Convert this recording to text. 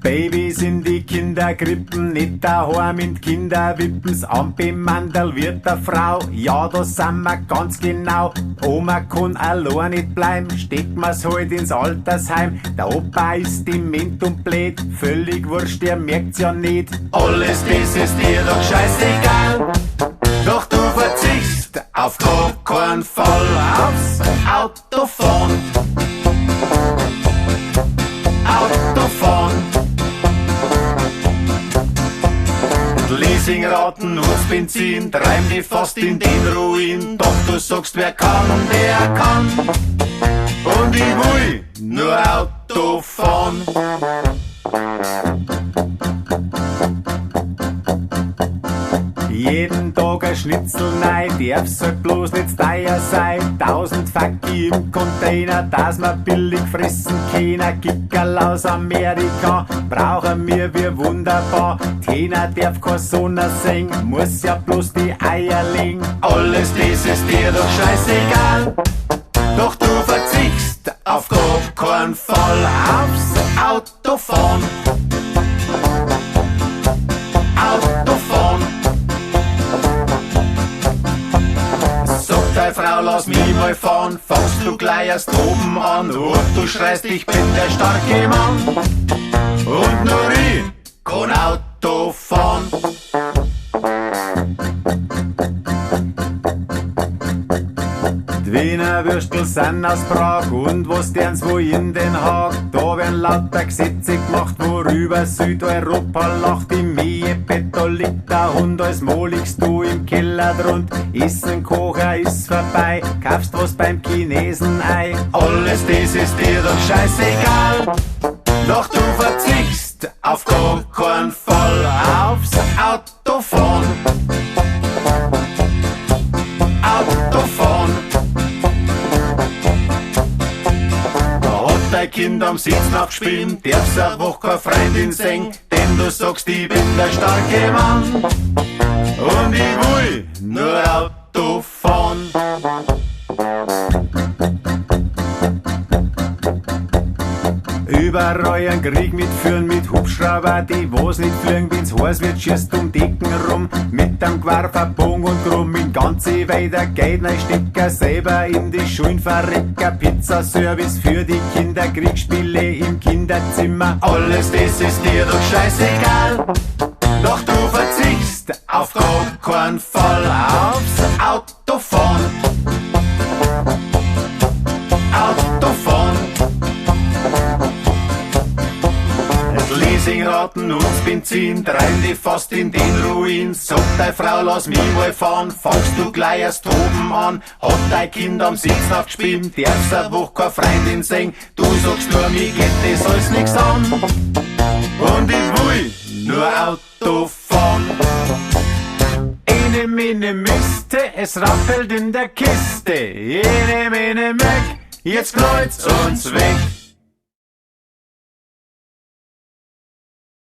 Babys in die Kinderkrippen, nicht daheim in die Kinderwippens, anbemandelt wird der Frau, ja, da sind wir ganz genau. Oma kann allein nicht bleiben, steckt mir's halt ins Altersheim. Der Opa ist dement und blöd, völlig wurscht, der merkt's ja nicht. Alles das ist dir doch scheißegal, doch du verzichst auf gar keinen Fall aufs Autofahren. Autofahren. Leasingraten und Benzin treiben dich fast in den Ruin. Doch du sagst, wer kann, der kann. Und ich will nur Auto fahren. Jeden Tag ein Schnitzel nein, darf's halt bloß nicht teuer sein. 1000 Facki im Container, dass wir billig fressen können. Kickerl aus Amerika brauchen wir wunderbar. Keiner darf keine Sonne sehen, muss ja bloß die Eier legen. Alles das ist dir doch scheißegal, doch du verzichst auf gar keinen Fall aufs Autofahren. Autofahren. Sagt deine Frau, lass mich mal fahren, fangst du gleich erst oben an und du schreist, ich bin der starke Mann und nur ich kann Auto fahren. Die Wiener Würstel sind aus Prag und was dern's wo in Den Haag. Da werden lauter Gesetze gemacht, worüber Südeuropa lacht. Im Ehebett da liegt der Hund, als moligst du im Keller drund. Essen, Kocher ist vorbei, kaufst was beim Chinesen Ei. Alles das ist dir doch scheißegal, doch du verzichst auf gar keinen Fall aufs Autofahren. Autofahren. Dein Kind am Sitz nachspielen, darfst eine Woche keine Freundin sehen, denn du sagst, ich bin der starke Mann und ich will nur Auto fahren. Überall einen Krieg mitführen mit Hubschrauber, die was nicht fliegen, wenn's heiß wird, schießt um Decken rum, mit am Gewerfer Bogen und Krumm, in ganze weiter geht, nein Stecker selber in die Schulen verrecker, Pizzaservice für die Kinder, Kriegsspiele im Kinderzimmer, alles das ist dir doch scheißegal, doch du verzichst auf gar keinen Fall aufs Autofahren. Autofahren. Leasingraten und das Benzin treiben dich fast in den Ruin. Sagt deine Frau, lass mich mal fahren, fangst du gleich erst oben an. Hat dein Kind am Sitz nachgespielt, darfst eine Woche keine Freundin sehen. Du sagst nur, mir geht das alles nix an und ich will nur Auto fahren. Ene mene Miste, es rappelt in der Kiste. Ene mene Meck, jetzt kreuz uns weg.